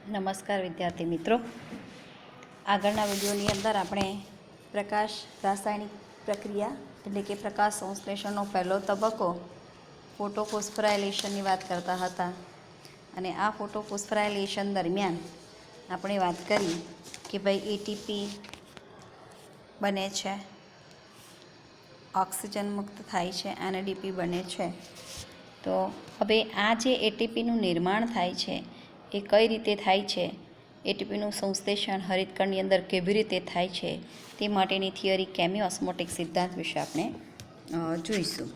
નમસ્કાર વિદ્યાર્થી મિત્રો, આગળના વિડીયોની અંદર આપણે પ્રકાશ રાસાયણિક પ્રક્રિયા એટલે કે પ્રકાશ સંશ્લેષણનો પહેલો તબક્કો ફોટોફોસ્ફોરાયલેશનની વાત કરતા હતા. અને આ ફોટોફોસ્ફોરાયલેશન દરમિયાન આપણે વાત કરી કે ભાઈ એટીપી બને છે, ઓક્સિજન મુક્ત થાય છે, એનએડીપી બને છે. તો હવે આ જે એટીપીનું નિર્માણ થાય છે એ કઈ રીતે થાય છે, એટીપીનું સંશ્લેષણ હરિતકણની અંદર કેવી રીતે થાય છે તે માટેની થિયરી કેમી ઓસ્મોટિક સિદ્ધાંત વિશે આપણે જોઈશું.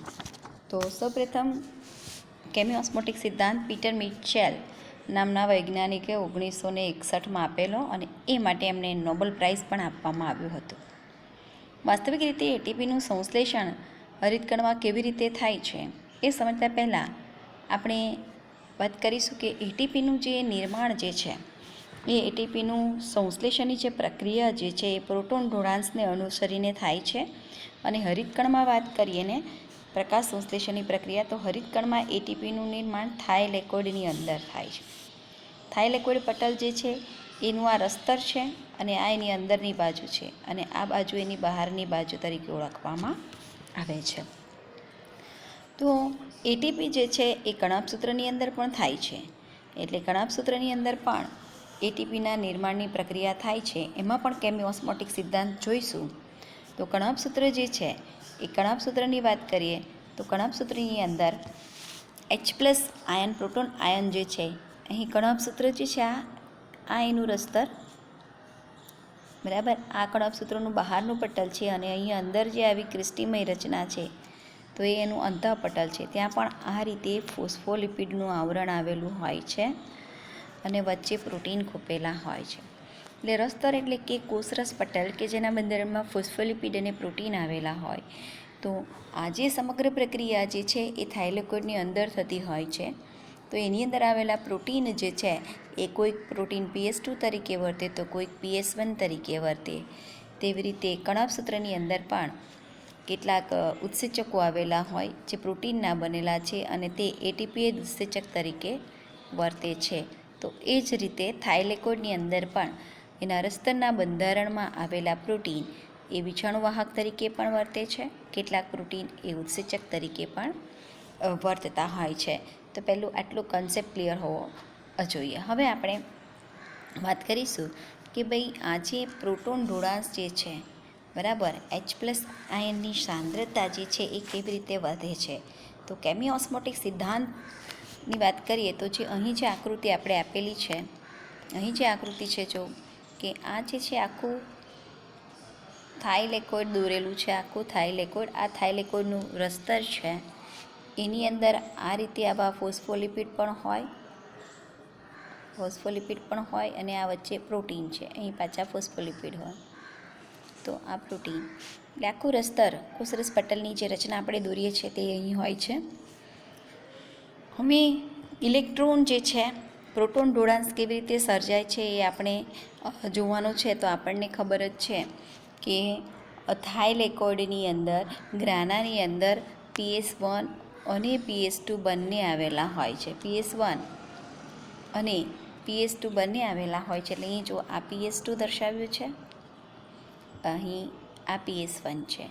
તો સૌપ્રથમ કેમી ઓસ્મોટિક સિદ્ધાંત પીટર મિચેલ નામના વૈજ્ઞાનિકે 1961માં આપેલો અને એ માટે એમને નોબેલ પ્રાઇઝ પણ આપવામાં આવ્યું હતું. વાસ્તવિક રીતે એટીપીનું સંશ્લેષણ હરિતકણમાં કેવી રીતે થાય છે એ સમજતા પહેલાં આપણે વાત કરીશું કે એટીપીનું જે નિર્માણ જે છે એ એટીપીનું સંશ્લેષણની જે પ્રક્રિયા જે છે એ પ્રોટોન ઢોળાંશને અનુસરીને થાય છે. અને હરિતકણમાં વાત કરીએ ને પ્રકાશ સંશ્લેષણની પ્રક્રિયા, તો હરિતકણમાં એટીપીનું નિર્માણ થાઇલેકોઇડની અંદર થાય છે. થાઇલેકોઇડ પટલ જે છે એનું આ રસ્તર છે અને આ એની અંદરની બાજુ છે અને આ બાજુ એની બહારની બાજુ તરીકે ઓળખવામાં આવે છે. તો એટીપી જે છે એ કણાભસૂત્રની અંદર પણ થાય છે, એટલે કણાભસૂત્રની અંદર પણ એટીપીના નિર્માણની પ્રક્રિયા થાય છે. એમાં પણ કેમી ઓસ્મોટિક સિદ્ધાંત જોઈશું. તો કણાભસૂત્ર જે છે એ કણાભસૂત્રની વાત કરીએ તો કણાભસૂત્રની અંદર H+ આયન, પ્રોટોન આયન જે છે, અહીં કણાભસૂત્ર જે છે આ એનું રસ્તર, બરાબર, આ કણાભસૂત્રનું બહારનું પટલ છે અને અહીં અંદર જે આવી ક્રિસ્ટીમય રચના છે તો એ એનું અંતઃપટલ છે. ત્યાં પણ આ રીતે ફોસ્ફોલિપિડનું આવરણ આવેલું હોય છે અને વચ્ચે પ્રોટીન ખૂપેલા હોય છે. એટલે રસ્તર એટલે કે કોષરસ પટલ કે જેના બંધારણમાં ફોસ્ફોલિપિડ અને પ્રોટીન આવેલા હોય. તો આ જે સમગ્ર પ્રક્રિયા જે છે એ થાઇલેકોઇડની અંદર થતી હોય છે. તો એની અંદર આવેલા પ્રોટીન જે છે એ કોઈક પ્રોટીન PS2 તરીકે વર્તે તો કોઈક PS1 તરીકે વર્તે. તેવી રીતે કણાભસૂત્રની અંદર પણ કેટલાક ઉત્સેચકો આવેલા હોય જે પ્રોટીનના બનેલા છે અને તે એટીપી ઉત્સેચક તરીકે વર્તે છે. તો એ જ રીતે થાઇલેકોઇડની અંદર પણ એના રસ્તરના બંધારણમાં આવેલા પ્રોટીન એ વિષાણુવાહક તરીકે પણ વર્તે છે, કેટલાક પ્રોટીન એ ઉત્સેચક તરીકે પણ વર્તતા હોય છે. તો પહેલું આટલું કન્સેપ્ટ ક્લિયર હોવો જોઈએ. હવે આપણે વાત કરીશું કે ભાઈ આ જે પ્રોટોન ઢોળાંશ જે છે, બરાબર, H+ આયનની સાંદ્રતા જે છે એ કેવી રીતે વધે છે. તો કેમી ઓસ્મોટિક સિદ્ધાંતની વાત કરીએ તો જે અહીં જે આકૃતિ આપણે આપેલી છે, અહીં જે આકૃતિ છે જો કે આ જે છે આખું થાઇલેકોઇડ દોરેલું છે, આખું થાઇલેકોઇડ, આ થાઇલેકોઇડનું રસ્તર છે. એની અંદર આ રીતે આવા ફોસ્ફોલિપિડ પણ હોય અને આ વચ્ચે પ્રોટીન છે, અહીં પાછા ફોસ્ફોલિપિડ હોય. તો આ પ્રોટીન એટલે આખું રસ્તર કોષરસ પટલની જે રચના આપણે દોરીએ છીએ તે અહીં હોય છે. હવે ઇલેક્ટ્રોન જે છે, પ્રોટોન ઢોળાંશ કેવી રીતે સર્જાય છે એ આપણે જોવાનું છે. તો આપણને ખબર જ છે કે થાઇલેકોઇડની અંદર ગ્રાનાની અંદર PS1 અને PS2 બંને આવેલા હોય છે. PS1 અને PS2 બંને આવેલા હોય છે. એટલે અહીં જો આ PS2 દર્શાવ્યું છે, અહીં આ PS1 છે.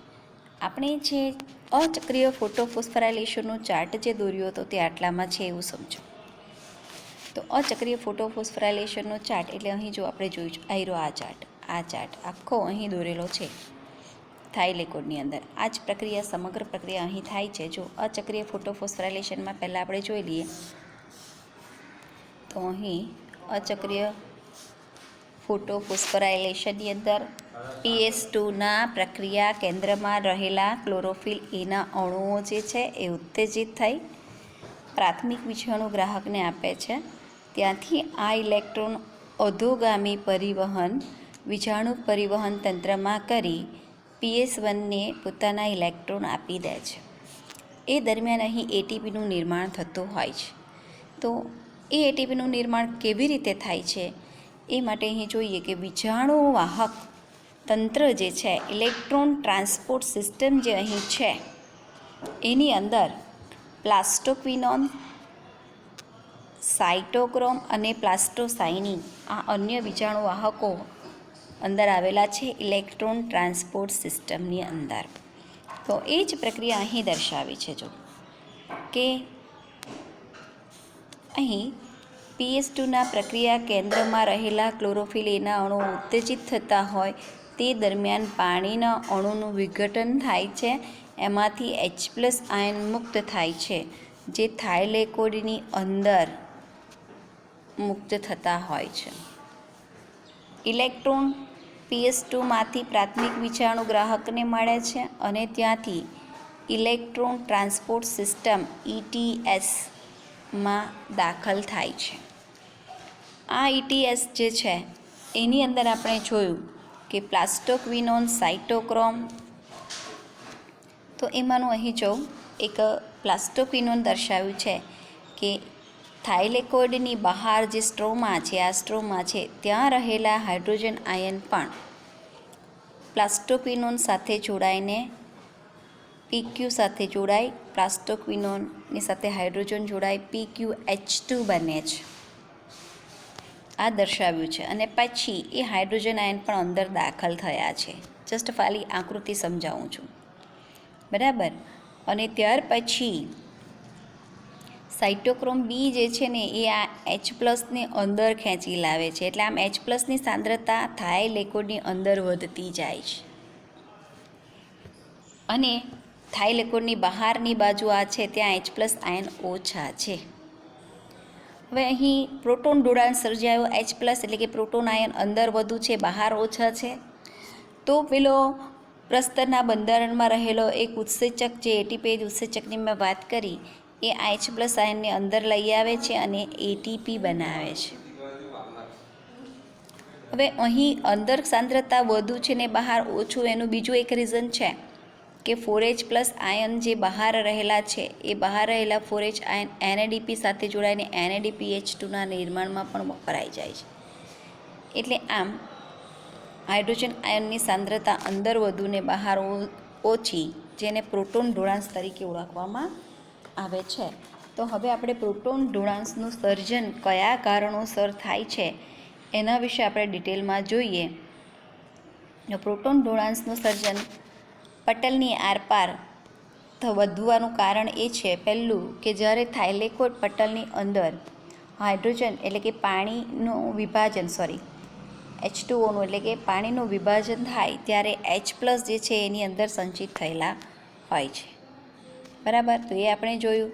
આપણે જે અચક્રીય ફોટોફોસ્ફોરાયલેશનનો ચાર્ટ જે દોર્યો હતો તે આટલામાં છે એવું સમજો. તો અચક્રીય ફોટોફોસ્ફોરાયલેશનનો ચાર્ટ એટલે અહીં જો આપણે જોયું આયરો આ ચાર્ટ આખો અહીં દોરેલો છે થાઇલેકોઇડની અંદર. આ જ પ્રક્રિયા, સમગ્ર પ્રક્રિયા અહીં થાય છે. જો અચક્રીય ફોટોફોસ્ફોરાયલેશનમાં પહેલાં આપણે જોઈ લઈએ તો અહીં અચક્રીય ફોટોફોસ્ફોરાયલેશનની અંદર PS2ના પ્રક્રિયા કેન્દ્રમાં રહેલા ક્લોરોફિલ એના અણુઓ જે છે એ ઉત્તેજિત થઈ પ્રાથમિક વિષાણુ ગ્રાહકને આપે છે. ત્યાંથી આ ઇલેક્ટ્રોન અધોગામી પરિવહન વિષાણુ પરિવહન તંત્રમાં કરી PS1ને પોતાના ઇલેક્ટ્રોન આપી દે છે. એ દરમિયાન અહીં એટીપીનું નિર્માણ થતું હોય છે. તો એ એટીપીનું નિર્માણ કેવી રીતે થાય છે એ માટે અહીં જોઈએ કે વિષાણુવાહક તંત્ર જે છે, ઇલેક્ટ્રોન ટ્રાન્સપોર્ટ સિસ્ટમ જે અહીં છે, એની અંદર પ્લાસ્ટોક્વિનોન, સાઇટોક્રોમ અને પ્લાસ્ટોસાઇનિન આ અન્ય બીજાણુવાહકો અંદર આવેલા છે ઇલેક્ટ્રોન ટ્રાન્સપોર્ટ સિસ્ટમની અંદર. તો એ જ પ્રક્રિયા અહીં દર્શાવી છે. જો કે અહીં PS2ના પ્રક્રિયા કેન્દ્રમાં રહેલા ક્લોરોફિલ એના અણુઓ ઉત્તેજિત થતા હોય તે દરમિયાન પાણીના અણુનું વિઘટન થાય છે. એમાંથી H+ આયન મુક્ત થાય છે જે થાઇલેકોઇડની અંદર મુક્ત થતા હોય છે. ઇલેક્ટ્રોન PS2માંથી પ્રાથમિક વિજાણુગ્રાહકને મળે છે અને ત્યાંથી ઇલેક્ટ્રોન ટ્રાન્સપોર્ટ સિસ્ટમ ETSમાં દાખલ થાય છે. આ ETS જે છે એની અંદર આપણે જોયું કે પ્લાસ્ટોક્વિનોન, સાઇટોક્રોમ, તો એમાંનું અહીં જો એક પ્લાસ્ટોક્વિનોન દર્શાવ્યું છે કે થાઇલેકોઇડની બહાર જે સ્ટ્રોમા છે, આ સ્ટ્રોમા છે ત્યાં રહેલા હાઇડ્રોજન આયન પણ પ્લાસ્ટોક્વિનોન સાથે જોડાઈને PQ સાથે જોડાઈ, પ્લાસ્ટોક્વિનોનની સાથે હાઇડ્રોજન જોડાઈ PQH2 બને છે. આ દર્શાવ્યું છે અને પછી એ હાઇડ્રોજન આયન પણ અંદર દાખલ થયા છે. જસ્ટ ખાલી આકૃતિ સમજાવું છું, બરાબર. અને ત્યાર પછી સાઇટોક્રોમ બી જે છે ને એ આ H+ ને અંદર ખેંચી લાવે છે. એટલે આમ H+ની સાંદ્રતા થાઇલેકોઇડની અંદર વધતી જાય છે અને થાઇલેકોઇડની બહારની બાજુ આ છે ત્યાં H+ આયન ઓછા છે. હવે અહીં પ્રોટોન જોડાણ સર્જાયો. H+ એટલે કે પ્રોટોન આયન અંદર વધુ છે, બહાર ઓછા છે. તો પેલો પ્રસ્તરના બંધારણમાં રહેલો એક ઉત્સેચક જે એટીપી ઉત્સેચકની મેં વાત કરી એ H+ આયનને અંદર લઈ આવે છે અને એટીપી બનાવે છે. હવે અહીં અંદર સાંદ્રતા વધુ છે ને બહાર ઓછું, એનું બીજું એક રીઝન છે કે 4H+ આયન જે બહાર રહેલા છે એ બહાર રહેલા 4H આયન NADP સાથે જોડાઈને NADPH2ના નિર્માણમાં પણ વપરાઈ જાય છે. એટલે આમ હાઇડ્રોજન આયનની સાંદ્રતા અંદર વધુ ને બહાર ઓછી, જેને પ્રોટોન જોડાંશ તરીકે ઓળખવામાં આવે છે. તો હવે આપણે પ્રોટોન જોડાંશનું સર્જન કયા કારણોસર થાય છે એના વિશે આપણે ડિટેલમાં જોઈએ. પ્રોટોન જોડાંશનું સર્જન પટલની આરપાર વધવાનું કારણ એ છે, પહેલું કે જ્યારે થાઇલેકોઇડ પટલની અંદર હાઇડ્રોજન એટલે કે પાણીનું વિભાજન H2Oનું એટલે કે પાણીનું વિભાજન થાય ત્યારે H+ જે છે એની અંદર સંચિત થયેલા હોય છે, બરાબર. તો એ આપણે જોયું.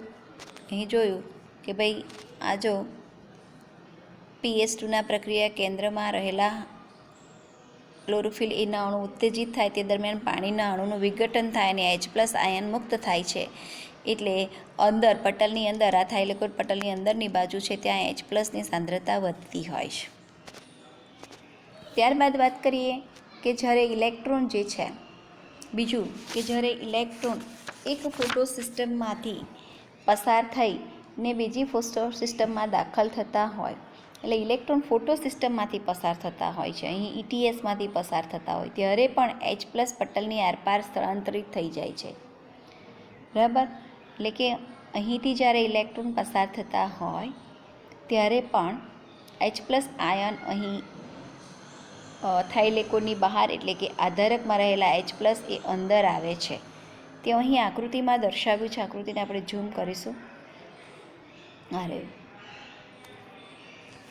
અહીં જોયું કે ભાઈ આ જો PS2ના પ્રક્રિયા કેન્દ્રમાં રહેલા ક્લોરોફિલ એના અણુ ઉત્તેજિત થાય તે દરમિયાન પાણીના અણુનું વિઘટન થાય અને H+ આયન મુક્ત થાય છે. એટલે અંદર પટલની અંદર આ થાઇલેકોઇડ પટલની અંદરની બાજુ છે ત્યાં H+ની સાંદ્રતા વધતી હોય છે. ત્યારબાદ વાત કરીએ કે જ્યારે ઇલેક્ટ્રોન જે છે, બીજું કે જ્યારે ઇલેક્ટ્રોન એક ફોટો સિસ્ટમમાંથી પસાર થઈને બીજી ફોટો સિસ્ટમમાં દાખલ થતા હોય, એટલે ઇલેક્ટ્રોન ફોટો સિસ્ટમમાંથી પસાર થતા હોય છે, અહીં ETSમાંથી પસાર થતા હોય ત્યારે પણ H+ પટલની આરપાર સ્થળાંતરિત થઈ જાય છે, બરાબર. એટલે કે અહીંથી જ્યારે ઇલેક્ટ્રોન પસાર થતા હોય ત્યારે પણ H+ આયન અહીં થાઇલેકોઇડની બહાર એટલે કે આધારકમાં રહેલા H+ એ અંદર આવે છે. તે અહીં આકૃતિમાં દર્શાવ્યું છે. આકૃતિને આપણે ઝૂમ કરીશું. અરે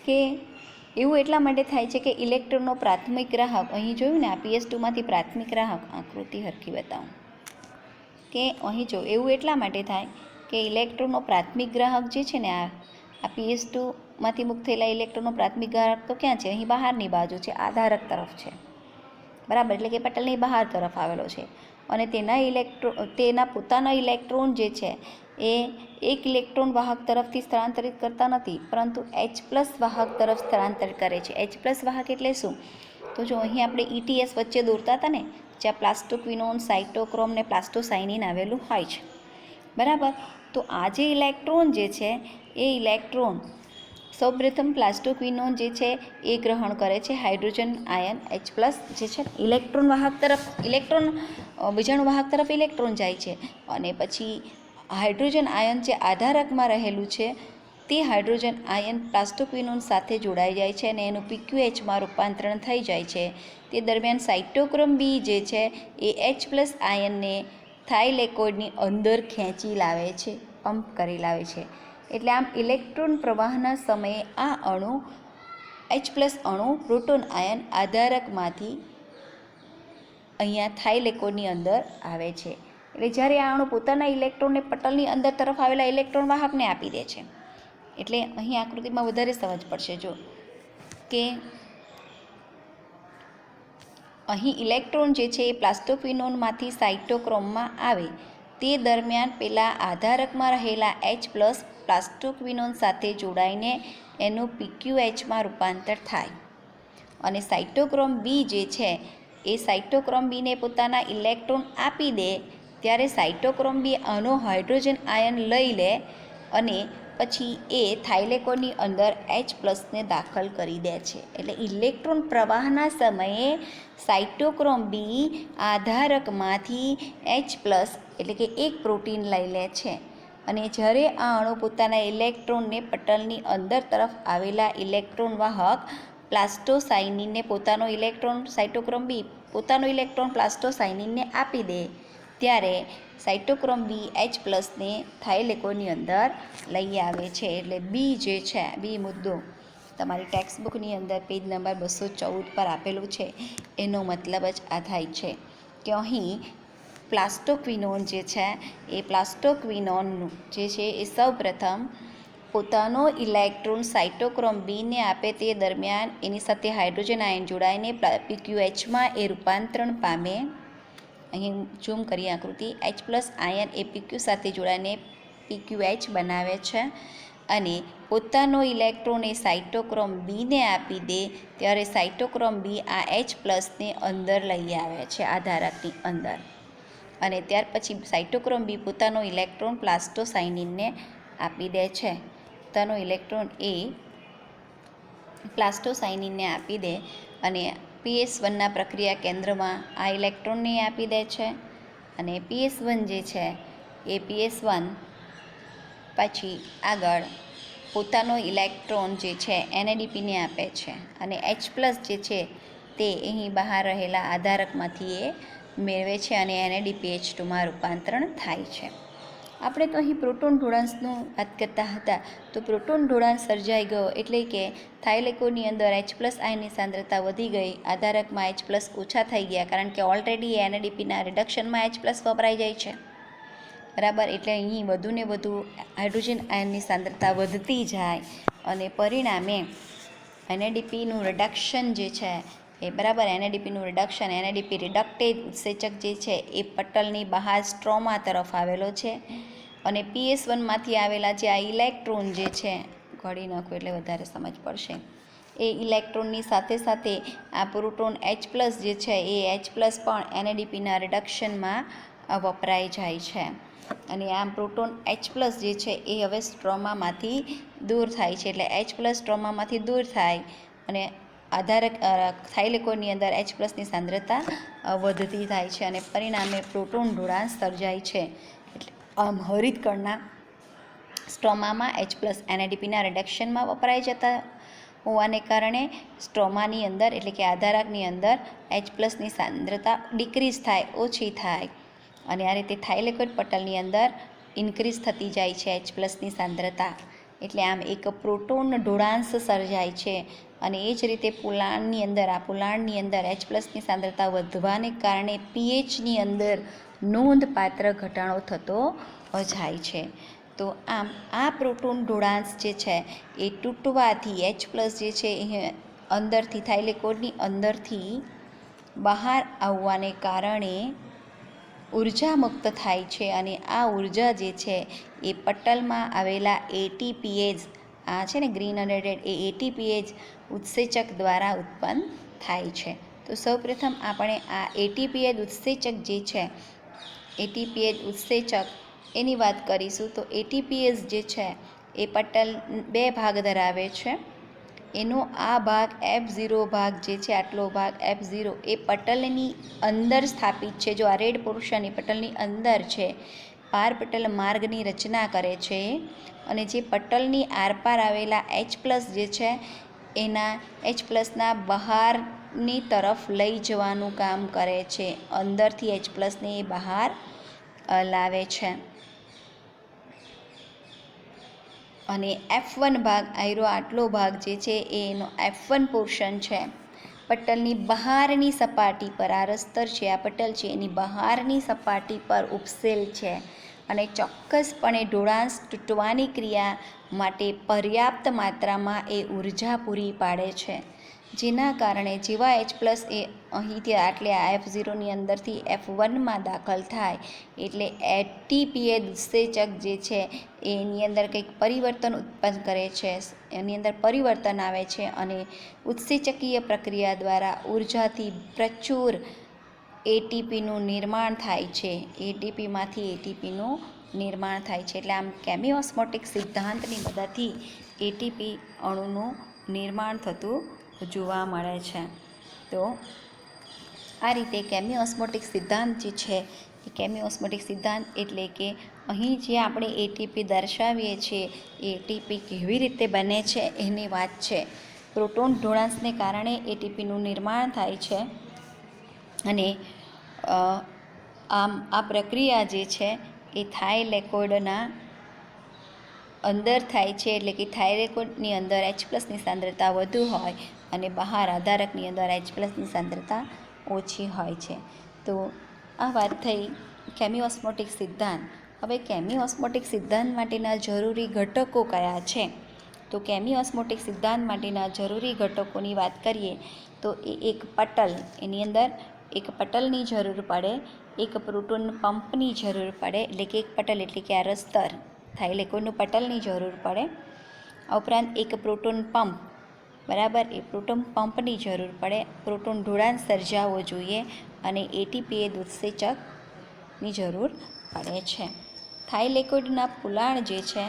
કે એવું એટલા માટે થાય છે કે ઇલેક્ટ્રોનનો પ્રાથમિક ગ્રાહક, અહીં જોયું ને આ PS2માંથી પ્રાથમિક ગ્રાહક, આકૃતિ હરખી બતાવું કે અહીં જો એવું એટલા માટે થાય કે ઇલેક્ટ્રોનનો પ્રાથમિક ગ્રાહક જે છે ને આ PS2માંથી મુક્ત થયેલા ઇલેક્ટ્રોનનો પ્રાથમિક ગ્રાહક તો ક્યાં છે? અહીં બહારની બાજુ છે, આધારક તરફ છે, બરાબર. એટલે કે પટલની બહાર તરફ આવેલો છે અને તેના પોતાના ઇલેક્ટ્રોન જે છે એ એક ઇલેક્ટ્રોન વાહક તરફથી સ્થળાંતરિત કરતા નથી, પરંતુ H+ વાહક તરફ સ્થળાંતરિત કરે છે. H+ વાહક એટલે શું? તો જો અહીં આપણે ETS વચ્ચે દોરતા હતા ને, જ્યાં પ્લાસ્ટોક્વિનોન, સાઇટોક્રોમ ને પ્લાસ્ટોસાઇનિન આવેલું હોય છે, બરાબર. તો આ જે ઇલેક્ટ્રોન જે છે એ ઇલેક્ટ્રોન સૌપ્રથમ પ્લાસ્ટોક્વિનોન જે છે એ ગ્રહણ કરે છે હાઇડ્રોજન આયન H+ જે છે ઇલેક્ટ્રોન વાહક તરફ, બીજાણુ વાહક તરફ ઇલેક્ટ્રોન જાય છે અને પછી હાઇડ્રોજન આયન જે આધારકમાં રહેલું છે તે હાઇડ્રોજન આયન પ્લાસ્ટોક્વિનોન સાથે જોડાઈ જાય છે અને એનું PQHમાં રૂપાંતરણ થઈ જાય છે. તે દરમિયાન સાઇટોક્રોમ બી જે છે એ H+ આયનને થાઇલેકોઇડની અંદર ખેંચી લાવે છે, પંપ કરી લાવે છે. એટલે આમ ઇલેક્ટ્રોન પ્રવાહના સમયે આ અણુ H+ અણુ પ્રોટોન આયન આધારકમાંથી અહીંયા થાઇલેકોઇડની અંદર આવે છે. એટલે જ્યારે આ અણુ પોતાના ઇલેક્ટ્રોનને પટલની અંદર તરફ આવેલા ઇલેક્ટ્રોન વાહકને આપી દે છે. એટલે અહીં આકૃતિમાં વધારે સમજ પડશે જો કે અહીં ઇલેક્ટ્રોન જે છે એ પ્લાસ્ટોક્વિનોનમાંથી સાઇટોક્રોમમાં આવે તે દરમિયાન પેલા આધારકમાં રહેલા H+ પ્લાસ્ટોક્વિનોન સાથે જોડાઈને એનું PQHમાં રૂપાંતર થાય અને સાઇટોક્રોમ બી જે છે એ સાઇટોક્રોમ બીને પોતાના ઇલેક્ટ્રોન આપી દે ત્યારે સાઇટોક્રોમ બી આનો હાઇડ્રોજન આયન લઈ લે અને પછી એ થાઇલેકોઇડની અંદર H+ને દાખલ કરી દે છે. એટલે ઇલેક્ટ્રોન પ્રવાહના સમયે સાઇટોક્રોમ બી આધારકમાંથી H+ એટલે કે એક પ્રોટીન લઈ લે છે અને જ્યારે આ અણુ પોતાના ઇલેક્ટ્રોનને પટલની અંદર તરફ આવેલા ઇલેક્ટ્રોન વાહક પ્લાસ્ટોસાયનિનને પોતાનો ઇલેક્ટ્રોન સાઇટોક્રોમ બી પોતાનો ઇલેક્ટ્રોન પ્લાસ્ટોસાયનિનને આપી દે ત્યારે સાઇટોક્રોમ બી H+ને થાઇલેકોઇડની અંદર લઈ આવે છે. એટલે બી જે છે બી મુદ્દો તમારી ટેક્સ્ટબુકની અંદર પેજ નંબર 214 પર આપેલું છે. એનો મતલબ જ આ થાય છે કે અહીં પ્લાસ્ટોક્વિનોન જે છે એ પ્લાસ્ટોક્વિનોન જે છે એ સૌપ્રથમ પોતાનો ઇલેક્ટ્રોન સાઇટોક્રોમ બીને આપે તે દરમિયાન એની સાથે હાઇડ્રોજન આયન જોડાઈને PQHમાં એ રૂપાંતરણ પામે. અહીં ઝૂમ કરી આકૃતિ H+ આયન એ PQ સાથે જોડાઈને PQH બનાવે છે અને પોતાનો ઇલેક્ટ્રોન એ સાઇટોક્રોમ બીને આપી દે ત્યારે સાઇટોક્રોમ બી આ H+ને અંદર લઈ આવે છે આધારકની અંદર અને ત્યાર પછી સાઇટોક્રોમ બી પોતાનો ઇલેક્ટ્રોન પ્લાસ્ટોસાયનિનને આપી દે છે. પોતાનો ઇલેક્ટ્રોન એ પ્લાસ્ટોસાયનિનને આપી દે અને PS1ના પ્રક્રિયા કેન્દ્રમાં આ ઇલેક્ટ્રોનને આપી દે છે અને PS1 જે છે એ PS1 પછી આગળ પોતાનો ઇલેક્ટ્રોન જે છે NADPને આપે છે અને H+ જે છે તે અહીં બહાર રહેલા આધારકમાંથી એ મેળવે છે અને NADPH2માં રૂપાંતરણ થાય છે. આપણે તો અહીં પ્રોટોન ઢોળાંશનું વાત કરતા હતા તો પ્રોટોન ઢોળાંશ સર્જાઈ ગયો એટલે કે થાઇલેકોઇડની અંદર H+ આયનની સાંદ્રતા વધી ગઈ, આધારકમાં H+ ઓછા થઈ ગયા કારણ કે ઓલરેડી NADPના રિડક્શનમાં H+ વપરાઈ જાય છે બરાબર. એટલે અહીં વધુને વધુ હાઇડ્રોજન આયનની સાંદ્રતા વધતી જાય અને પરિણામે NADPનું રિડક્શન જે છે એ બરાબર NADPનું રિડક્શન NADP રિડક્ટેજ ઉત્સેચક જે છે એ પટલની બહાર સ્ટ્રોમા તરફ આવેલો છે અને PS1માંથી આવેલા જે આ ઇલેક્ટ્રોન જે છે ઘડી નાખો એટલે વધારે સમજ પડશે એ ઇલેક્ટ્રોનની સાથે સાથે આ પ્રોટોન H+ જે છે એ H+ પણ NADPના રિડક્શનમાં વપરાઈ જાય છે અને આમ પ્રોટોન H+ જે છે એ હવે સ્ટ્રોમામાંથી દૂર થાય છે. એટલે H+ સ્ટ્રોમામાંથી દૂર થાય અને આધારક થાઇલેકોઇડની અંદર H+ની સાંદ્રતા વધતી થાય છે અને પરિણામે પ્રોટોન ઢોળાંશ સર્જાય છે. એટલે આમ હરિતકણના સ્ટ્રોમામાં H+ NADPના રિડક્શનમાં વપરાઈ જતા હોવાને કારણે સ્ટ્રોમાની અંદર એટલે કે આધારકની અંદર H+ની સાંદ્રતા ડિક્રીઝ થાય, ઓછી થાય અને આ રીતે થાઇલેકોઇડ પટલની અંદર ઇન્ક્રીઝ થતી જાય છે H+ની સાંદ્રતા. એટલે આમ એક પ્રોટોન ઢોળાંશ સર્જાય છે અને એ જ રીતે પોલાણની અંદર H+ની સાંદ્રતા વધવાને કારણે pHની અંદર નોંધપાત્ર ઘટાડો થતો જાય છે. તો આમ આ પ્રોટોન ઢોળાંશ જે છે એ તૂટવાથી H+ જે છે એ અંદરથી થાઇલેકોઇડની અંદરથી બહાર આવવાને કારણે ઉર્જા મુક્ત થાય છે અને આ ઉર્જા જે છે એ પટલમાં આવેલા ATPase આ છે ને ગ્રીન અને રેડ એ ATPase ઉત્સેચક દ્વારા ઉત્પન્ન થાય છે. તો સૌપ્રથમ આપણે આ ATPase ઉત્સેચક જે છે ATPase ઉત્સેચક એની વાત કરીશું. તો ATPase જે છે એ પટલ 2 ભાગ ધરાવે છે. એનો આ ભાગ F0 ભાગ જે છે આટલો ભાગ F0 એ પટલની અંદર સ્થાપિત છે. જો આ રેડ પોર્શન એ પટલની અંદર છે પાર પટલ માર્ગની રચના કરે છે અને જે પટલની આરપાર આવેલા H+ જે છે એના H+ના બહારની તરફ લઈ જવાનું કામ કરે છે. અંદરથી H+ને એ બહાર લાવે છે. અને F1 ભાગ આટલો ભાગ જે છે એ એનો F1 પોર્શન છે. પટલની બહારની સપાટી પર આ રસ્તર છે, આ પટલ છે એની બહારની સપાટી પર ઉપસેલ છે અને ચોક્કસપણે ઢોળાંશ તૂટવાની ક્રિયા માટે પર્યાપ્ત માત્રામાં એ ઉર્જા પૂરી પાડે છે, જેના કારણે જેવા H+ એ અહીંથી આટલે આ F0ની અંદરથી F1માં દાખલ થાય એટલે ATPA ઉત્સેચક જે છે એની અંદર કંઈક પરિવર્તન ઉત્પન્ન કરે છે, એની અંદર પરિવર્તન આવે છે અને ઉત્સેચકીય પ્રક્રિયા દ્વારા ઉર્જાથી પ્રચુર ATPનું નિર્માણ થાય છે. ATPમાંથી ATPનું નિર્માણ થાય છે. એટલે આમ કેમિઓસ્મોટિક સિદ્ધાંતની મદદથી ATP અણુનું નિર્માણ થતું જોવા મળે છે. તો આ રીતે કેમિઓસ્મોટિક સિદ્ધાંત જે છે એ કેમિઓસ્મોટિક સિદ્ધાંત એટલે કે અહીં જે આપણે ATP દર્શાવીએ છીએ એ ATP કેવી રીતે બને છે એની વાત છે. પ્રોટોન ઢોળાંશને કારણે ATPનું નિર્માણ થાય છે અને આ પ્રક્રિયા જે છે એ થાઇલેકોઇડના અંદર થાય છે. એટલે કે થાઇલેકોઇડની અંદર H+ની સાંદ્રતા વધુ હોય અને બહાર આધારકની અંદર H+ની સાંદ્રતા ઓછી હોય છે. તો આ વાત થઈ કેમિઓસ્મોટિક સિદ્ધાંત. હવે કેમિઓસ્મોટિક સિદ્ધાંત માટેના જરૂરી ઘટકો કયા છે? તો કેમિઓસ્મોટિક સિદ્ધાંત માટેના જરૂરી ઘટકોની વાત કરીએ તો એ એક પટલ, એની અંદર એક પટલની જરૂર પડે, એક પ્રોટોન પંપની જરૂર પડે, એટલે કે એક પટલ એટલે કે આ રસ્તર થાઇલેકોઇડનું પટલની જરૂર પડે. આ ઉપરાંત એક પ્રોટોન પંપ, બરાબર, એ પ્રોટોન પંપની જરૂર પડે. પ્રોટોન ઢોળાંશ સર્જાવો જોઈએ અને ATPA ઉત્સેચકની જરૂર પડે છે. થાઇલેકોઇડના પોલાણ જે છે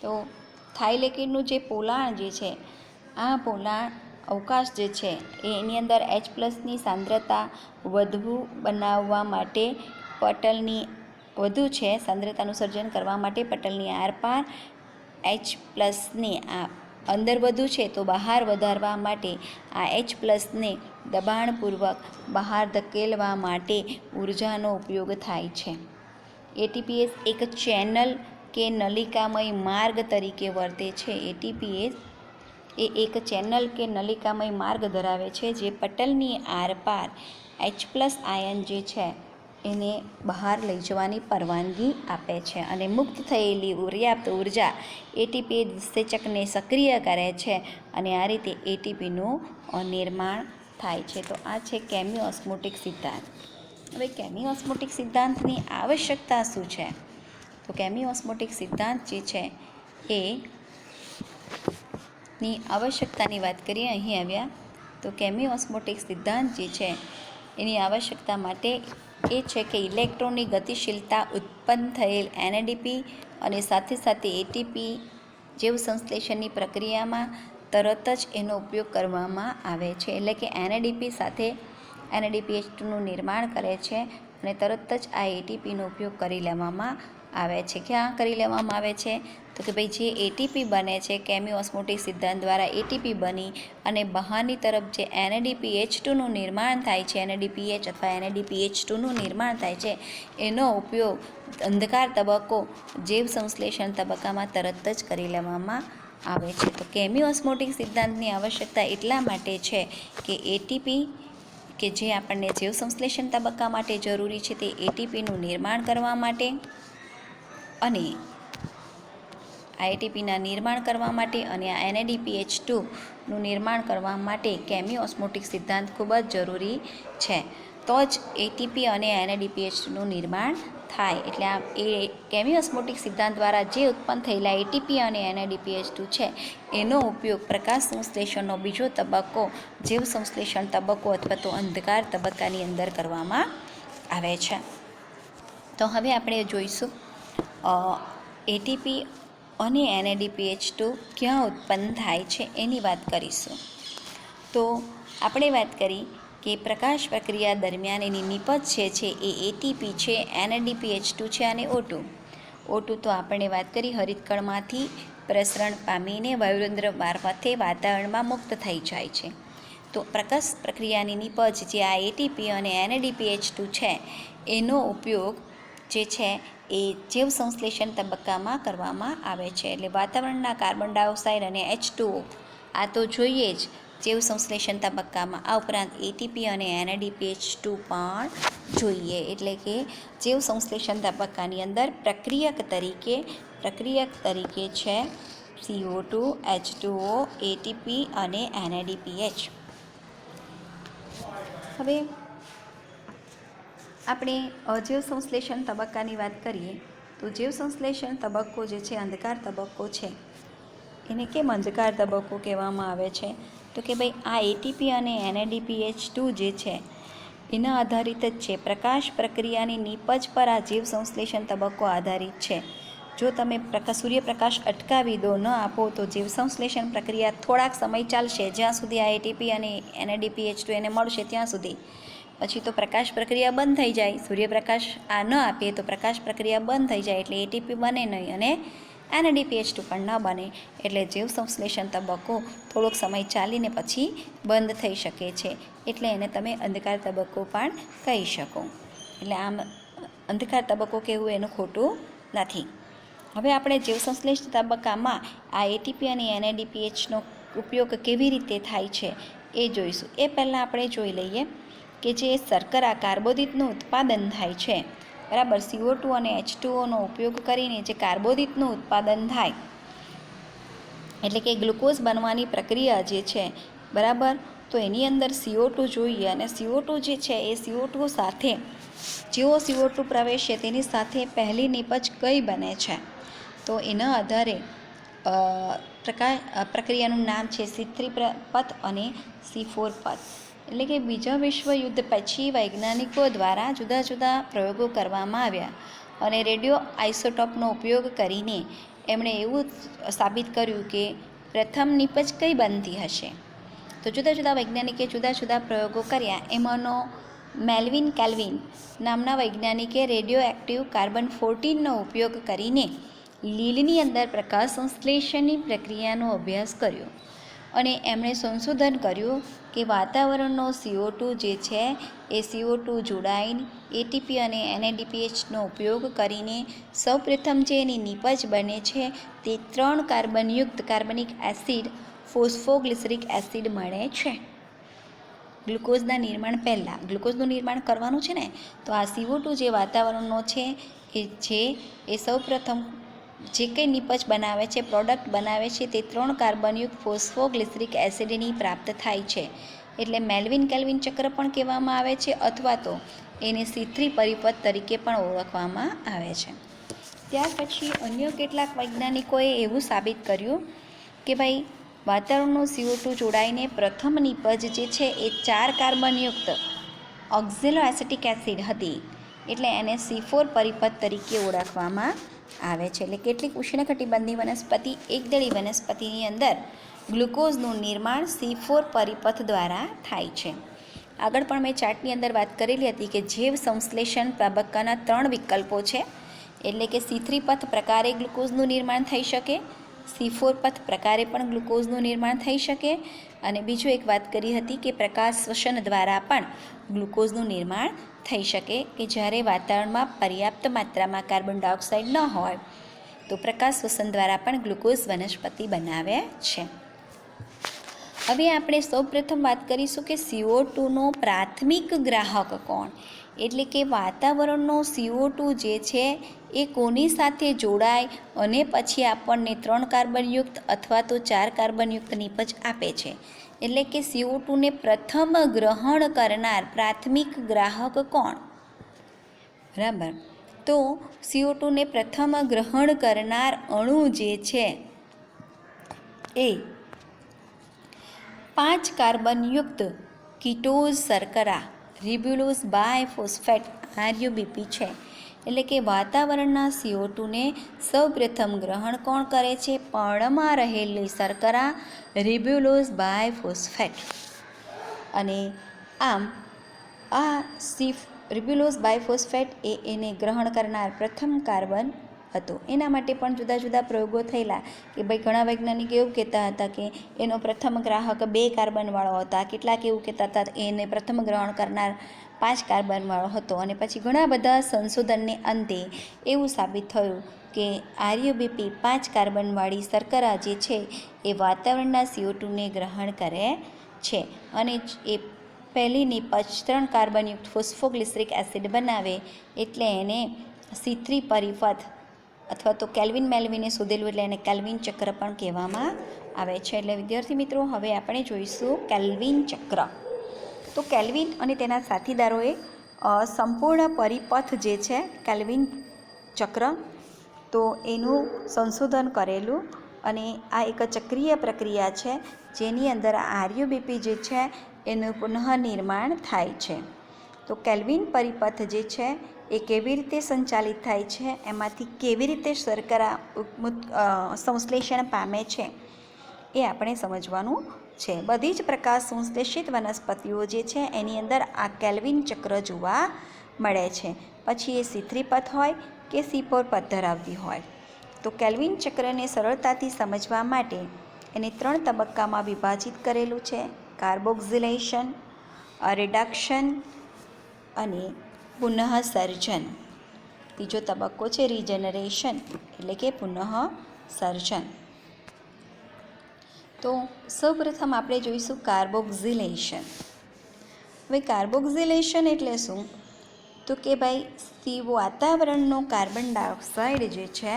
તો થાઇલેકોઇડનું જે પોલાણ જે છે આ પોલાણ અવકાશ જે છે એની અંદર H+ની સાંદ્રતા વધુ બનાવવા માટે પટલની વધુ છે, સાંદ્રતાનું સર્જન કરવા માટે પટલની આરપાર H+ને આ અંદર વધુ છે તો બહાર વધારવા માટે આ H+ને દબાણપૂર્વક બહાર ધકેલવા માટે ઉર્જાનો ઉપયોગ થાય છે. ATPase એક ચેનલ કે નલિકામય માર્ગ તરીકે વર્તે છે. ATPase એ એક ચેનલ કે નલિકામય માર્ગ ધરાવે છે જે પટલની આરપાર H+ આયન જે છે એને બહાર લઈ જવાની પરવાનગી આપે છે અને મુક્ત થયેલી પર્યાપ્ત ઉર્જા ATPA ઉત્સેચકને સક્રિય કરે છે અને આ રીતે ATPનું નિર્માણ થાય છે. તો આ છે કેમિઓસ્મોટિક સિદ્ધાંત. હવે કેમિઓસ્મોટિક સિદ્ધાંતની આવશ્યકતા શું છે? તો કેમિઓસ્મોટિક સિદ્ધાંત જે છે એ ની આવશ્યકતાની વાત કરીએ અહીં આવ્યા તો કેમિઓસ્મોટિક સિદ્ધાંત જે છે એની આવશ્યકતા માટે એ છે કે ઇલેક્ટ્રોનની ગતિશીલતા ઉત્પન્ન થયેલ NADP અને સાથે સાથે ATP જૈવ સંશ્લેષણની પ્રક્રિયામાં તરત જ એનો ઉપયોગ કરવામાં આવે છે. એટલે કે NADP સાથે NADPH2નું નિર્માણ કરે છે અને તરત જ આ ATPનો ઉપયોગ કરી લેવામાં આવે છે. ક્યાં કરી લેવામાં આવે છે? તો કે ભાઈ જે ATP બને છે કેમિઓસ્મોટિક સિદ્ધાંત દ્વારા ATP બની અને બહારની તરફ જે NADPH2નું નિર્માણ થાય છે, NADPH અથવા NADPH2નું નિર્માણ થાય છે એનો ઉપયોગ અંધકાર તબક્કો જૈવ સંશ્લેષણ તબક્કામાં તરત જ કરી લેવામાં આવે છે. તો કેમિઓસ્મોટિક સિદ્ધાંતની આવશ્યકતા એટલા માટે છે કે ATP કે જે આપણને જૈવ સંશ્લેષણ તબક્કા માટે જરૂરી છે તે ATPનું નિર્માણ કરવા માટે અને આ ATPના નિર્માણ કરવા માટે અને આ NADPH2નું નિર્માણ કરવા માટે કેમિઓસ્મોટિક સિદ્ધાંત ખૂબ જ જરૂરી છે. તો જ ATP અને NADPH2નું નિર્માણ થાય. એટલે આ એ કેમિઓસ્મોટિક સિદ્ધાંત દ્વારા જે ઉત્પન્ન થયેલા ATP અને NADPH2 છે એનો ઉપયોગ પ્રકાશ સંશ્લેષણનો બીજો તબક્કો જૈવ સંશ્લેષણ તબક્કો અથવા તો અંધકાર તબક્કાની અંદર કરવામાં આવે છે. તો હવે આપણે જોઈશું ATP અને NADPH2 ક્યાં ઉત્પન્ન થાય છે એની વાત કરીશું. તો આપણે વાત કરી કે પ્રકાશ પ્રક્રિયા દરમિયાન એની નિપજ છે એ એટીપી છે, NADPH2 છે અને O2 તો આપણે વાત કરી હરિતકણમાંથી પ્રસરણ પામીને વાયુરંધ્ર મારફતે વાતાવરણમાં મુક્ત થઈ જાય છે. તો પ્રકાશ પ્રક્રિયાની નિપજ જે આ એટીપી અને NADPH2 છે એનો ઉપયોગ જે છે એ જૈવ સંશ્લેષણ તબક્કામાં કરવામાં આવે છે. એટલે વાતાવરણના કાર્બન ડાયોક્સાઇડ અને H2O આ તો જોઈએ જ જૈવ સંશ્લેષણ તબક્કામાં. આ ઉપરાંત એટીપી અને NADPH2 પણ જોઈએ. એટલે કે જૈવ સંશ્લેષણ તબક્કાની અંદર પ્રક્રિયક તરીકે છે CO2, H2O, એટીપી અને NADPH. હવે આપણે જૈવ સંશ્લેષણ તબક્કાની વાત કરીએ તો જૈવ સંશ્લેષણ તબક્કો જે છે અંધકાર તબક્કો છે. એને કેમ અંધકાર તબક્કો કહેવામાં આવે છે? તો કે ભાઈ આ એટીપી અને NADPH2 જે છે એના આધારિત જ છે. પ્રકાશ પ્રક્રિયાની નિપજ પર આ જૈવ સંશ્લેષણ તબક્કો આધારિત છે. જો તમે સૂર્યપ્રકાશ અટકાવી દો, ન આપો, તો જૈવ સંશ્લેષણ પ્રક્રિયા થોડાક સમય ચાલશે, જ્યાં સુધી આ એટીપી અને NADPH2 એને મળશે ત્યાં સુધી. પછી તો પ્રકાશ પ્રક્રિયા બંધ થઈ જાય. સૂર્યપ્રકાશ આ ન આપીએ તો પ્રકાશ પ્રક્રિયા બંધ થઈ જાય, એટલે એટીપી બને નહીં અને NADPH2 પણ ન બને. એટલે જૈવ સંશ્લેષણ તબક્કો થોડોક સમય ચાલીને પછી બંધ થઈ શકે છે. એટલે એને તમે અંધકાર તબક્કો પણ કહી શકો. એટલે આમ અંધકાર તબક્કો કહેવું એનું ખોટું નથી. હવે આપણે જૈવ સંશ્લેષણ તબક્કામાં આ એટીપી અને NADPHનો ઉપયોગ કેવી રીતે થાય છે એ જોઈશું. એ પહેલાં આપણે જોઈ લઈએ કે જે શર્કરા કાર્બોદિતનું ઉત્પાદન થાય છે, બરાબર, CO2 અને H2Oનો ઉપયોગ કરીને જે કાર્બોદિતનું ઉત્પાદન થાય, એટલે કે ગ્લુકોઝ બનવાની પ્રક્રિયા જે છે, બરાબર, તો એની અંદર CO2 જોઈએ. અને CO2 જે છે એ CO2 સાથે જેવો CO2 પ્રવેશે તેની સાથે પહેલી નિપજ કઈ બને છે? તો એના આધારે પ્રક્રિયાનું નામ છે C3 પથ અને C4 પથ. એટલે કે બીજા વિશ્વયુદ્ધ પછી વૈજ્ઞાનિકો દ્વારા જુદા જુદા પ્રયોગો કરવામાં આવ્યા અને રેડિયો આઇસોટોપનો ઉપયોગ કરીને એમણે એવું સાબિત કર્યું કે પ્રથમ નિપજ કઈ બનતી હશે. તો જુદા જુદા વૈજ્ઞાનિકે જુદા જુદા પ્રયોગો કર્યા. એમાંનો મેલ્વિન કેલ્વિન નામના વૈજ્ઞાનિકે રેડિયો એક્ટિવ કાર્બન 14નો ઉપયોગ કરીને લીલની અંદર પ્રકાશ સંશ્લેષણની પ્રક્રિયાનો અભ્યાસ કર્યો અને એમણે સંશોધન કર્યું કે વાતાવરણનો CO2 જે છે એ CO2 જોડાઈને એટીપી અને NADPHનો ઉપયોગ કરીને સૌપ્રથમ જે એની નિપજ બને છે તે 3 કાર્બનયુક્ત કાર્બનિક એસિડ ફોસ્ફોગ્લિસરિક એસિડ મળે છે. ગ્લુકોઝના નિર્માણ પહેલાં ગ્લુકોઝનું નિર્માણ કરવાનું છે ને, તો આ CO2 જે વાતાવરણનો છે એ સૌપ્રથમ જે કંઈ નિપજ બનાવે છે, પ્રોડક્ટ બનાવે છે, તે 3 કાર્બનયુક્ત ફોસ્ફોગ્લિસરિક એસિડની પ્રાપ્ત થાય છે. એટલે મેલ્વિન કેલ્વિન ચક્ર પણ કહેવામાં આવે છે, અથવા તો એને C3 પરિપથ તરીકે પણ ઓળખવામાં આવે છે. ત્યાર પછી અન્ય કેટલાક વૈજ્ઞાનિકોએ એવું સાબિત કર્યું કે ભાઈ વાતાવરણનો CO2 જોડાઈને પ્રથમ નિપજ જે છે એ 4 કાર્બનયુક્ત ઓક્ઝેલોએસિટિક એસિડ હતી. એટલે એને C4 પરિપથ તરીકે ઓળખવામાં આવે છે. એટલે કેટલીક ઉષ્ણકટિબંધીય વનસ્પતિ, એકદળી વનસ્પતિની અંદર ગ્લુકોઝનું નિર્માણ C4 પરિપથ દ્વારા થાય છે. આગળ પણ મેં ચાર્ટની અંદર વાત કરેલી હતી કે જૈવ સંશ્લેષણ તબક્કાના 3 વિકલ્પો છે. એટલે કે C3 પથ પ્રકારે ગ્લુકોઝનું નિર્માણ થઈ શકે, C4 પથ પ્રકારે પણ ગ્લુકોઝનું નિર્માણ થઈ શકે, અને બીજું એક વાત કરી હતી કે પ્રકાશ શ્વસન દ્વારા પણ ગ્લુકોઝનું નિર્માણ થઈ શકે, કે જ્યારે વાતાવરણમાં પર્યાપ્ત માત્રામાં કાર્બન ડાયોક્સાઇડ ન હોય તો પ્રકાશ શ્વસન દ્વારા પણ ગ્લુકોઝ વનસ્પતિ બનાવે છે. હવે આપણે સૌપ્રથમ વાત કરીશું કે CO2નો પ્રાથમિક ગ્રાહક કોણ? એટલે કે વાતાવરણનો CO2 જે છે એ કોની સાથે જોડાય અને પછી આપણને 3 કાર્બનયુક્ત અથવા તો 4 કાર્બનયુક્ત નિપજ આપે છે. એટલે કે CO2ને પ્રથમ ગ્રહણ કરનાર પ્રાથમિક ગ્રાહક કોણ? બરાબર, તો CO2ને પ્રથમ ગ્રહણ કરનાર અણુ જે છે એ 5 કાર્બનયુક્ત કીટોઝ શર્કરા રિબ્યુલોઝ બાયફોસ્ફેટ RUBP છે. એટલે કે વાતાવરણના CO2ને સૌપ્રથમ ગ્રહણ કોણ કરે છે? પર્ણમાં રહેલી શર્કરા રિબ્યુલોઝ બાયફોસ્ફેટ. અને આમ આ રિબ્યુલોઝ બાયફોસ્ફેટ એ એને ગ્રહણ કરનાર પ્રથમ કાર્બન હતો. એના માટે પણ જુદા જુદા પ્રયોગો થયેલા કે ભાઈ ઘણા વૈજ્ઞાનિકો એવું કહેતા હતા કે એનો પ્રથમ ગ્રાહક 2 કાર્બનવાળો હતા, કેટલાક એવું કહેતા હતા એને પ્રથમ ગ્રહણ કરનાર 5 કાર્બનવાળો હતો. અને પછી ઘણા બધા સંશોધનને અંતે એવું સાબિત થયું કે આરયુબીપી 5 કાર્બનવાળી શર્કરા જે છે એ વાતાવરણના CO2ને ગ્રહણ કરે છે અને એ પહેલી નિપજ 3 કાર્બનયુક્ત ફોસ્ફોગ્લિસરિક એસિડ બનાવે એટલે એને C3 પરિપથ અથવા તો કેલ્વિન મેલ્વિને શોધેલું એટલે એને કેલ્વિન ચક્ર પણ કહેવામાં આવે છે. એટલે વિદ્યાર્થી મિત્રો, હવે આપણે જોઈશું કેલ્વિન ચક્ર. તો કેલ્વિન અને તેના સાથીદારોએ સંપૂર્ણ પરિપથ જે છે કેલ્વિન ચક્ર, તો એનું સંશોધન કરેલું અને આ એક ચક્રીય પ્રક્રિયા છે જેની અંદર આરયુબીપી જે છે એનું પુનઃનિર્માણ થાય છે. તો કેલ્વિન પરિપથ જે છે એ કેવી રીતે સંચાલિત થાય છે, એમાંથી કેવી રીતે શર્કરા સંશ્લેષણ પામે છે એ આપણે સમજવાનું છે. બધી જ પ્રકાશ સંશ્લેષિત વનસ્પતિઓ જે છે એની અંદર આ કેલ્વિન ચક્ર જોવા મળે છે. પછી એ C3 પથ હોય કે C4 પથ ધરાવતી હોય. તો કેલ્વિન ચક્રને સરળતાથી સમજવા માટે એને 3 તબક્કામાં વિભાજિત કરેલું છે: કાર્બોક્સિલેશન, રિડક્શન અને પુનઃસર્જન. ત્રીજો તબક્કો છે રિજનરેશન, એટલે કે પુનઃસર્જન. તો સૌપ્રથમ આપણે જોઈશું કાર્બોક્સિલેશન. હવે કાર્બોક્સિલેશન એટલે શું? તો કે ભાઈ વાતાવરણનો કાર્બન ડાયોક્સાઇડ જે છે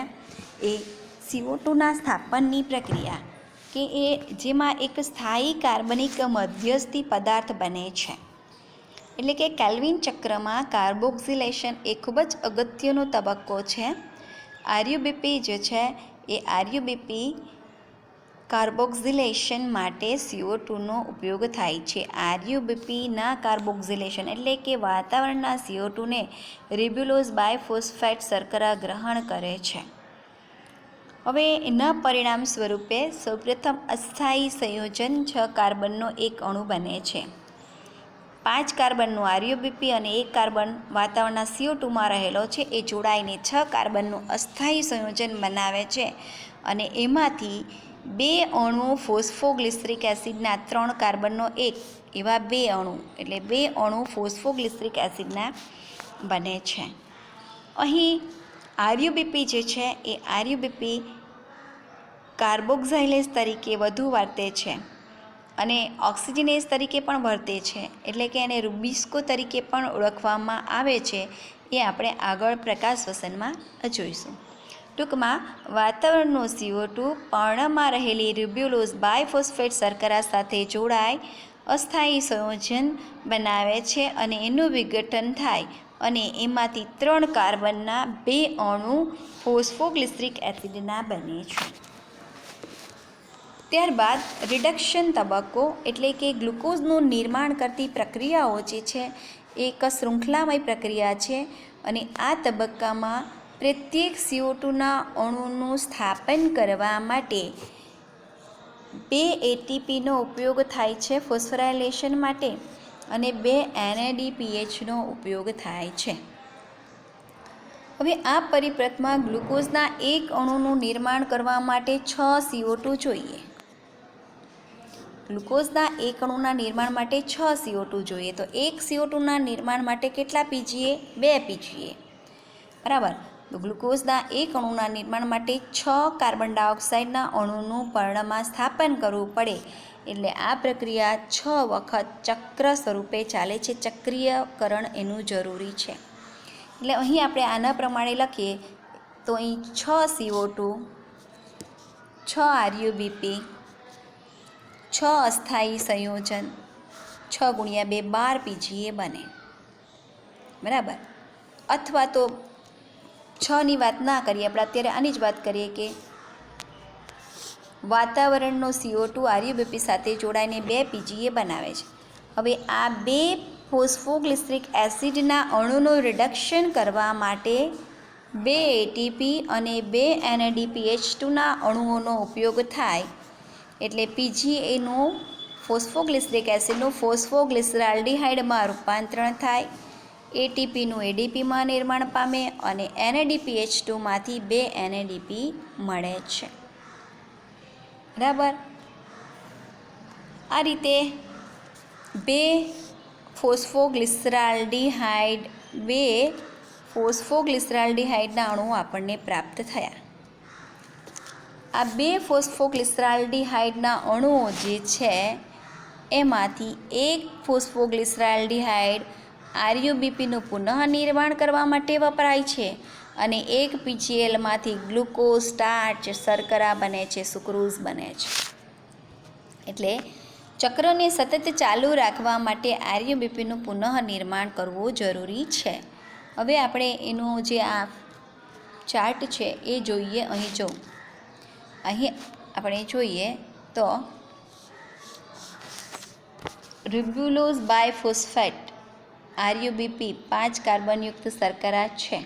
એ CO2ના સ્થાપનની પ્રક્રિયા કે એ જેમાં એક સ્થાયી કાર્બનિક મધ્યસ્થી પદાર્થ બને છે. એટલે કે કેલ્વિન ચક્રમાં કાર્બોક્સિલેશન એ ખૂબ જ અગત્યનો તબક્કો છે. આરયુબીપી જે છે એ આરયુબીપી કાર્બોક્સિલેશન માટે CO2નો ઉપયોગ થાય છે. આરયુબીપીના કાર્બોક્સિલેશન એટલે કે વાતાવરણના CO2ને રિબ્યુલોઝ બાયફોસ્ફેટ શર્કરા ગ્રહણ કરે છે. હવે એના પરિણામ સ્વરૂપે સૌપ્રથમ અસ્થાયી સંયોજન 6 કાર્બનનો એક અણુ બને છે. 5 કાર્બનનું આરયુબીપી અને 1 કાર્બન વાતાવરણના CO2માં રહેલો છે એ જોડાઈને 6 કાર્બનનું અસ્થાયી સંયોજન બનાવે છે અને એમાંથી 2 અણુ ફોસ્ફોગ્લિસરિક એસિડના 3 કાર્બનનો 1 એવા 2 અણુ એટલે 2 અણુ ફોસ્ફોગ્લિસરિક એસિડના બને છે. અહીં આરયુબીપી જે છે એ આરયુબીપી કાર્બોક્સાઇલેઝ તરીકે વધુ વર્તે છે અને ઓક્સિજનેઝ તરીકે પણ વર્તે છે, એટલે કે એને રુબિસ્કો તરીકે પણ ઓળખવામાં આવે છે. એ આપણે આગળ પ્રકાશવસનમાં જોઈશું. ટૂંકમાં વાતાવરણનો CO2 પર્ણમાં રહેલી રિબ્યુલોઝ બાયફોસ્ફેટ શર્કરા સાથે જોડાઈ અસ્થાયી સંયોજન બનાવે છે અને એનું વિઘટન થાય અને એમાંથી 3 કાર્બનના 2 અણુ ફોસ્ફોગ્લિસરિક એસિડના બને છે. ત્યારબાદ રિડક્શન તબક્કો એટલે કે ગ્લુકોઝનું નિર્માણ કરતી પ્રક્રિયાઓ જે છે એ એક શૃંખલામય પ્રક્રિયા છે અને આ તબક્કામાં પ્રત્યેક CO2ના અણુનું સ્થાપન કરવા માટે 2 ATPનો ઉપયોગ થાય છે ફોસ્ફોરાયલેશન માટે અને 2 NADPHનો ઉપયોગ થાય છે. હવે આ પરિપથમાં ગ્લુકોઝના એક અણુનું નિર્માણ કરવા માટે 6 CO2 જોઈએ. ગ્લુકોઝના એક અણુના નિર્માણ માટે 6 CO2 જોઈએ. તો એક CO2ના નિર્માણ માટે કેટલા PGA? 2 PGA. બરાબર. તો ગ્લુકોઝના એક અણુના નિર્માણ માટે 6 કાર્બન ડાયોક્સાઇડના અણુનું પર્ણમાં સ્થાપન કરવું પડે. એટલે આ પ્રક્રિયા 6 વખત ચક્ર સ્વરૂપે ચાલે છે. ચક્રીયકરણ એનું જરૂરી છે. એટલે અહીં આપણે આના પ્રમાણે લખીએ તો અહીં 6 CO2, 6 આરયુબીપી, 6 અસ્થાયી સંયોજન, 6 × 2 12 PGA બને. બરાબર. અથવા તો 6ની વાત ના કરીએ, આપણે અત્યારે આની જ વાત કરીએ કે વાતાવરણનો CO2 આરયુબીપી સાથે જોડાઈને 2 PGA બનાવે છે. હવે આ 2 ફોસ્ફોગ્લિસરિક એસિડના અણુનું રિડક્શન કરવા માટે 2 ATP અને 2 NADPH2ના અણુઓનો ઉપયોગ થાય. એટલે PGAનું ફોસ્ફોગ્લિસરિક એસિડનું ફોસ્ફોગ્લિસરાલ્ડિહાઇડમાં રૂપાંતરણ થાય, એટીપીનું એડીપીમાં નિર્માણ પામે અને NADPH2માંથી 2 NADP મળે છે. બરાબર. આ રીતે 2 ફોસ્ફોગ્લિસરાલ્ડિહાઇડના અણુઓ આપણને પ્રાપ્ત થયા. આ 2 ફોસ્ફોગ્લિસરાલ્ડિહાઇડના અણુઓ જે છે એમાંથી એક ફોસ્ફોગ્લિસરાલ્ડિહાઇડ RUBPનું પુનઃનિર્માણ કરવા માટે વપરાય છે અને એક PGLમાંથી ગ્લુકોઝ, સ્ટાર્ચ, શર્કરા બને છે, સુક્રોઝ બને છે. એટલે ચક્રને સતત ચાલુ રાખવા માટે RUBPનું પુનઃનિર્માણ કરવું જરૂરી છે. હવે આપણે એનો જે આ ચાર્ટ છે એ જોઈએ. અહીં આપણે જોઈએ તો રિબ્યુલોઝ બાયફોસ્ફેટ RUBP 5 કાર્બનયુક્ત શર્કરા છે.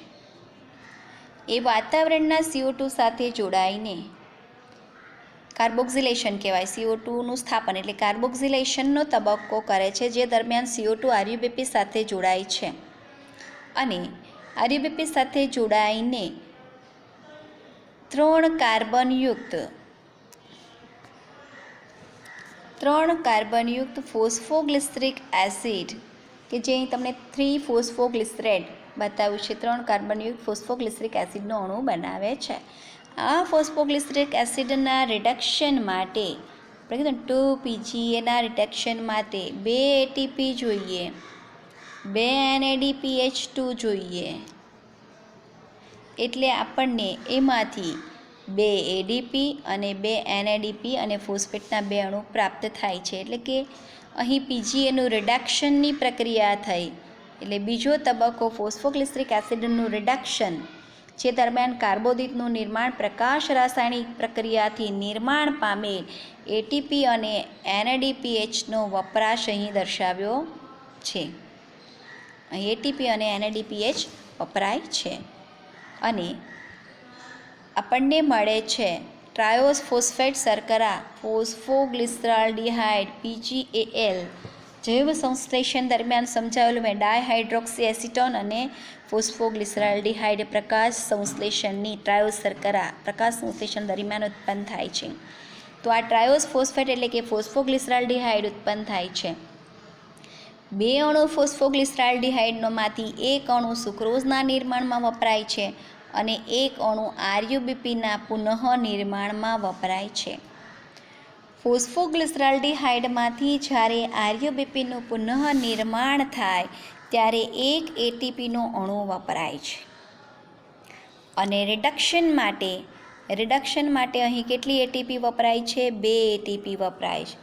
એ વાતાવરણના CO2 સાથે જોડાઈને કાર્બોક્સિલેશન કહેવાય, CO2નું સ્થાપન એટલે કાર્બોક્સિલેશનનો તબક્કો કરે છે, જે દરમિયાન CO2 RUBP સાથે જોડાય છે અને RUBP સાથે જોડાઈને 3 કાર્બનયુક્ત ફોસ્ફોગ્લિસરિક એસિડ કે જે તમને 3 ફોસ્ફોગ્લિસરેટ બતાવ્યું છે, 3 કાર્બનયુક્ત ફોસ્ફોગ્લિસરિક એસિડનો અણુ બનાવે છે. આ ફોસ્ફોગ્લિસરિક એસિડના રિડક્શન માટે આપણે કીધું 2PGAના રિડક્શન માટે 2 ATP જોઈએ, 2 NADPH2 જોઈએ. એટલે આપણને એમાંથી 2 ADP અને 2 NADP અને ફોસ્ફેટના 2 અણુ પ્રાપ્ત થાય છે. એટલે કે અહીં PGAનું રિડક્શનની પ્રક્રિયા થઈ. એટલે બીજો તબક્કો ફોસ્ફોગ્લિસરિક એસિડનું રિડક્શન, જે દરમિયાન કાર્બોદિતનું નિર્માણ પ્રકાશ રાસાયણિક પ્રક્રિયાથી નિર્માણ પામેલ ATP અને NADPHનો વપરાશ અહીં દર્શાવ્યો છે. અહીં ATP અને NADPH વપરાય છે અને આપણને મળે છે ટ્રાયોસ ફોસ્ફેટ શર્કરા ફોસ્ફોગ્લિસરાલ્ડિહાઇડ PGAL. જૈવ સંશ્લેષણ દરમિયાન સમજાવેલું મેં ડાયહાઇડ્રોક્સી એસિટોન અને ફોસ્ફોગ્લિસરાલ્ડિહાઇડ પ્રકાશ સંશ્લેષણની ટ્રાયોસ શર્કરા પ્રકાશ સંશ્લેષણ દરમિયાન ઉત્પન્ન થાય છે. તો આ ટ્રાયોસ ફોસ્ફેટ એટલે કે ફોસ્ફોગ્લિસરાલ્ડિહાઇડ ઉત્પન્ન થાય છે. 2 અણુ ફોસ્ફોગ્લિસરાલ્ડિહાઇડમાંથી 1 અણુ સુક્રોઝના નિર્માણમાં વપરાય છે અને 1 અણુ RUBPના પુનઃનિર્માણમાં વપરાય છે. ફોસ્ફોગ્લિસરાલ્ડિહાઇડમાંથી જ્યારે RUBPનું પુનઃનિર્માણ થાય ત્યારે 1 ATPનો અણુ વપરાય છે અને રિડક્શન માટે અહીં કેટલી ATP વપરાય છે? 2 ATP વપરાય છે.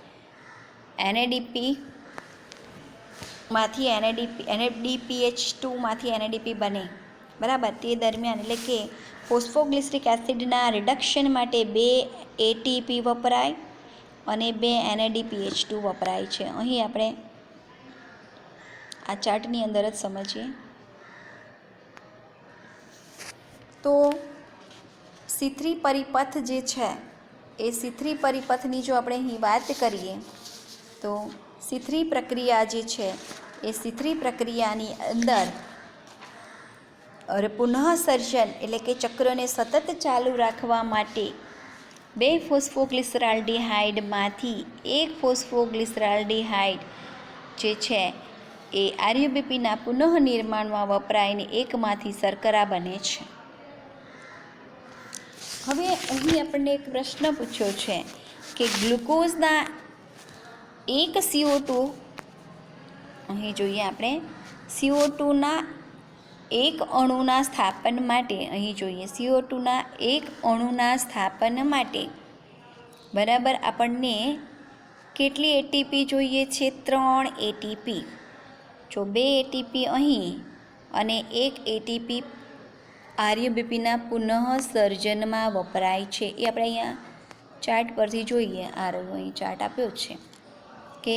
NADPH2માંથી NADP બને, બરાબર. તે દરમિયાન એટલે કે ફોસ્ફોગ્લિસરિક એસિડના રિડક્શન માટે 2 ATP વપરાય અને 2 NADPH2 વપરાય છે. અહીં આપણે આ ચાર્ટની અંદર જ સમજીએ તો C3 પરિપથ જે છે એ C3 પરિપથની જો આપણે અહીં વાત કરીએ તો C3 પ્રક્રિયા જે છે એ C3 પ્રક્રિયાની અંદર પુનઃસર્જન એટલે કે ચક્રને સતત ચાલુ રાખવા માટે 2 ફોસ્ફોગ્લિસરાલ્ડિહાઇડમાંથી 1 ફોસ્ફોગ્લિસરાલ્ડિહાઇડ જે છે એ RUBPના પુનઃનિર્માણમાં વપરાઈને એકમાંથી શર્કરા બને છે. હવે અહીં આપણને એક પ્રશ્ન પૂછ્યો છે કે ગ્લુકોઝના એક CO2, અહીં જોઈએ આપણે CO2ના એક અણુના સ્થાપન માટે, અહીં જોઈએ CO2ના એક અણુના સ્થાપન માટે બરાબર આપણને કેટલી ATP જોઈએ છે? 3 ATP. જો 2 ATP અહીં અને 1 ATP RUBPના પુનઃસર્જનમાં વપરાય છે. એ આપણે અહીંયા ચાર્ટ પરથી જોઈએ. આ રહ્યો અહીં ચાર્ટ આપ્યો છે કે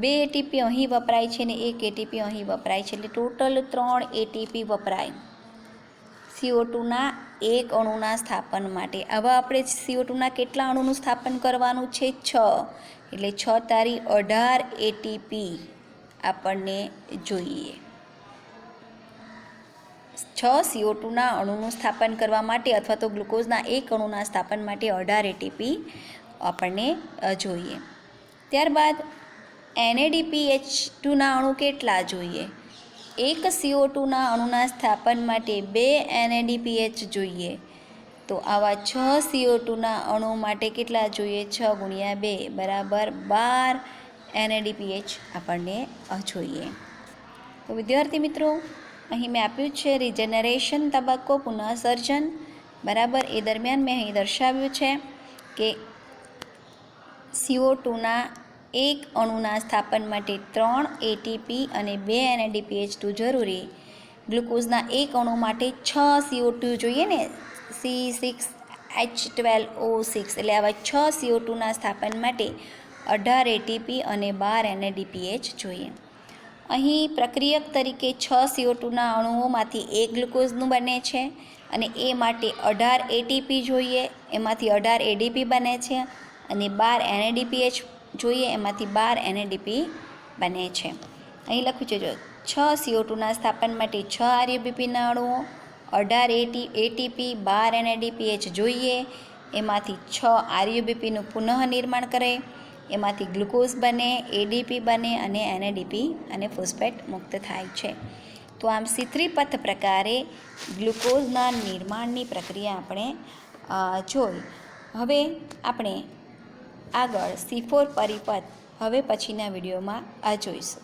2 ATP અહીં વપરાય છે ને 1 ATP અહીં વપરાય છે. એટલે ટોટલ 3 ATP વપરાય CO2ના એક અણુના સ્થાપન માટે. આવા આપણે CO2ના કેટલા અણુનું સ્થાપન કરવાનું છે? 6. એટલે 6 તારી 18 એટીપી આપણને જોઈએ. 6 CO2ના અણુનું સ્થાપન કરવા માટે અથવા તો ગ્લુકોઝના એક અણુના સ્થાપન માટે 18 એટીપી આપણને જોઈએ. ત્યારબાદ NADPH2ના અણુ કેટલા જોઈએ? એક CO2ના અણુના સ્થાપન માટે 2 NADPH જોઈએ. તો આવા 6 CO2ના અણુ માટે કેટલા જોઈએ? 6 × 2 બરાબર 12 NADPH આપણને જોઈએ. તો વિદ્યાર્થી મિત્રો, અહીં મેં આપ્યું છે રિજનરેશન તબક્કો, પુનઃસર્જન, બરાબર. એ દરમિયાન મેં અહીં દર્શાવ્યું છે કે CO2ના એક અણુના સ્થાપન માટે 3 એટીપી અને 2 NADPH2 જરૂરી. ગ્લુકોઝના એક અણુ માટે 6 CO2 જોઈએ ને, C6H12O6. એટલે આવા 6 CO2ના સ્થાપન માટે 18 એટીપી અને 12 NADPH જોઈએ. અહીં પ્રક્રિયક તરીકે 6 CO2ના અણુઓમાંથી એક ગ્લુકોઝનું બને છે અને એ માટે 18 એટીપી જોઈએ, એમાંથી 18 એડીપી બને છે, અને 12 NADPH જોઈએ, એમાંથી 12 NADP બને છે. અહીં લખ્યું છે, જો 6 CO2ના સ્થાપન માટે 6 RUBPના અણુઓ, 18 એટીપી, 12 NADPH જોઈએ, એમાંથી 6 RUBPનું પુનઃનિર્માણ કરે, એમાંથી ગ્લુકોઝ બને, એડીપી બને અને NADP અને ફોસ્ફેટ મુક્ત થાય છે. તો આમ C3 પથ પ્રકારે ગ્લુકોઝના નિર્માણની પ્રક્રિયા આપણે જોઈ. હવે આપણે આગળ C4 પરિપથ હવે પછીના વિડીયોમાં જોઈશું.